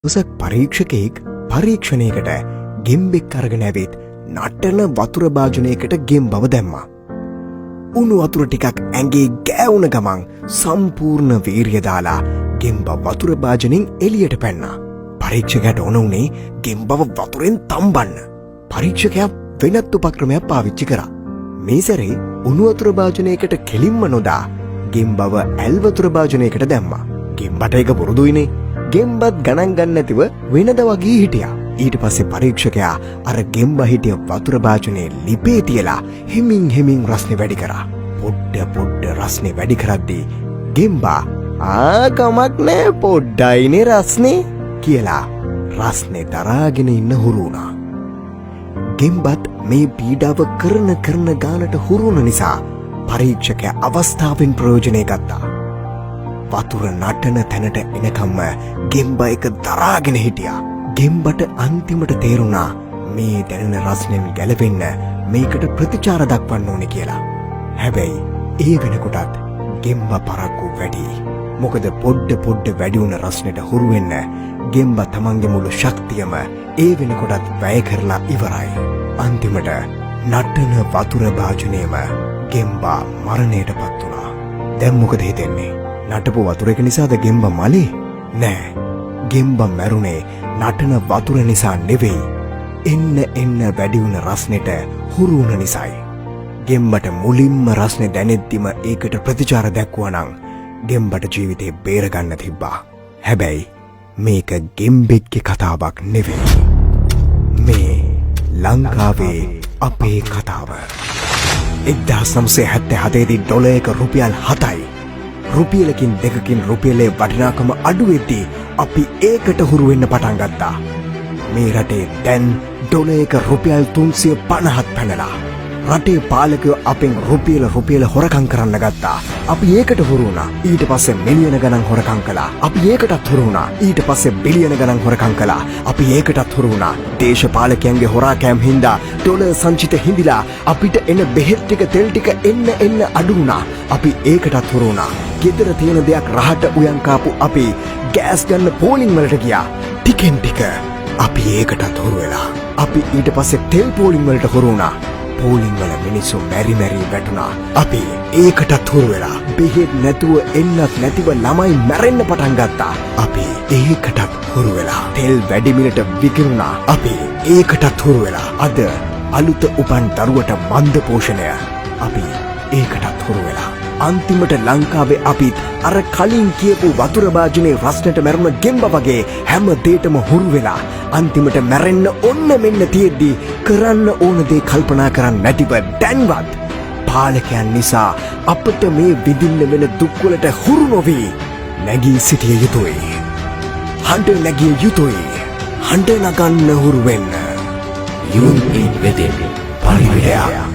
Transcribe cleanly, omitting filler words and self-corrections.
උසක් පරීක්ෂකෙක් පරීක්ෂණයකට ගෙම්බෙක් අරගෙන ඇවිත් නටන වතුර භාජනයකට ගෙම්බව දැම්මා. උණු වතුර ටිකක් ඇඟේ ගෑවුන ගමන් සම්පූර්ණ වීරිය දාලා ගෙම්බ වතුර භාජනෙන් එළියට පැන්නා. පරීක්ෂකයාට ඕන උනේ ගෙම්බව වතුරෙන් තම්බන්න. පරීක්ෂකයා වෙනත් උපක්‍රමයක් පාවිච්චි කරා. මේ සැරේ උණු වතුර භාජනයකට කෙලින්ම නොදා ගෙම්බව ඇල් වතුර භාජනයකට දැම්මා. ගෙම්බට ඒක පුරුදුයිනේ. ගෙම්බත් ගණන් ගන්න නැතිව වෙනද වගේ හිටියා. ඊට පස්සේ පරීක්ෂකයා අර ගෙම්බ හිටිය වතුර භාජනයේ ලිපේ තියලා හිමින් රස්නේ වැඩි කරා. පොඩ්ඩ රස්නේ වැඩි කරද්දී ගෙම්බා කමක් නෑ පොඩ්ඩයිනේ රස්නේ කියලා රස්නේ දරාගෙන ඉන්න හුරු වුණා. ගෙම්බත් මේ පීඩාව කරන ගානට හුරු වුණ නිසා පරීක්ෂකයා අවස්ථාවෙන් ප්‍රයෝජනය ගත්තා. වතුර නටන තැනට එනකම්ම ගෙම්බ එක දරාගෙන හිටියා. ගෙම්බට අන්තිමට තේරුණා මේ දැනෙන රස්නෙන් ගැලවෙන්න මේකට ප්‍රතිචාර දක්වන්න ඕනේ කියලා. හැබැයි ඒ වෙනකොටත් ගෙම්බ පරක්කු වැඩි. මොකද පොඩ්ඩ වැඩි වුණ රස්නෙට හුරු වෙන්න ගෙම්බ තමන්ගේ මුළු ශක්තියම ඒ වෙනකොටත් වැය කරලා ඉවරයි. අන්තිමට නටන වතුර භාජනයේම ගෙම්බා මරණයටපත් වුණා. දැන් මොකද හිතෙන්නේ? නටපු වතුර එක නිසාද ගෙම්බ මලේ? නෑ. ගෙම්බ මැරුණේ නටන වතුර නිසා නෙවෙයි. එන්න වැඩි වුණ රස්නෙට හුරු වුණ නිසායි. ගෙම්බට මුලින්ම රස්නේ දැනෙද්දිම ඒකට ප්‍රතිචාර දැක්වුවා නම් ගෙම්බට ජීවිතේ බේරගන්න තිබ්බා. හැබැයි මේක ගෙම්බෙක්ගේ කතාවක් නෙවෙයි. මේ ලංකාවේ අපේ කතාව. 1977 දී ඩොලර් එක රුපියල් 7යි. රුපියලකින් දෙකකින් රුපියලේ වටිනාකම අඩු වෙද්දී අපි ඒකට හුරු වෙන්න පටන් ගත්තා. මේ රටේ දැන් ඩොලර් එක රුපියල් 350ක් පැනලා. රටේ පාලකයෝ අපෙන් රුපියල හොරකම් කරන්න ගත්තා. අපි ඒකට හුරු වුණා. ඊට පස්සේ මිලියන ගණන් හොරකම් කළා. අපි ඒකටත් හුරු වුණා. ඊට පස්සේ බිලියන ගණන් හොරකම් කළා. අපි ඒකටත් හුරු වුණා. දේශපාලකයන්ගේ හොරාකෑම් හින්දා ඩොලර් සංචිත හිඳිලා අපිට එන බෙහෙත් ටික තෙල් ටික එන්න අඩු වුණා. අපි ඒකටත් හුරු වුණා. ගෙදර තියෙන දෙයක් රහට උයන් කාපු අපි ගෑස් ගන්න පෝලිං වලට ගියා. ටිකෙන් ටික අපි ඒකටත් හුරු වෙලා. අපි ඊට පස්සේ තෙල් පෝලිං වලට හුරු වුණා. පෝලිං වල මිනිස්සු මැරි වැටුණා. අපි ඒකටත් හුරු වෙලා. බෙහෙත් නැතුව එන්නත් නැතිව ළමයි මැරෙන්න පටන් ගත්තා. අපි ඒකටත් හුරු වෙලා. තෙල් වැඩි මිලට විකිණුණා. අපි ඒකටත් හුරු වෙලා. අද අලුත උපන් දරුවට මන්ද පෝෂණය. අපි ඒකටත් හුරු වෙලා. අන්තිමට ලංකාවේ අපිත් අර කලින් කියපු වතුර භාජනයේ රස්නට මැරුණ ගෙම්බ වගේ හැම දෙයකම හුරු වෙලා අන්තිමට මැරෙන්න ඔන්න මෙන්න තියෙද්දි කරන්න ඕන දේ කල්පනා කරන්නේ නැතිව දැන්වත් පාලකයන් නිසා අපිට මේ විඳින්න වෙන දුක්වලට හුරු නොවි නැගී සිටිය යුතුයි. හඬ නැගිය යුතුයි. හඬ නගන්න හුරු වෙන්න. You in within පරිවිඩයක්.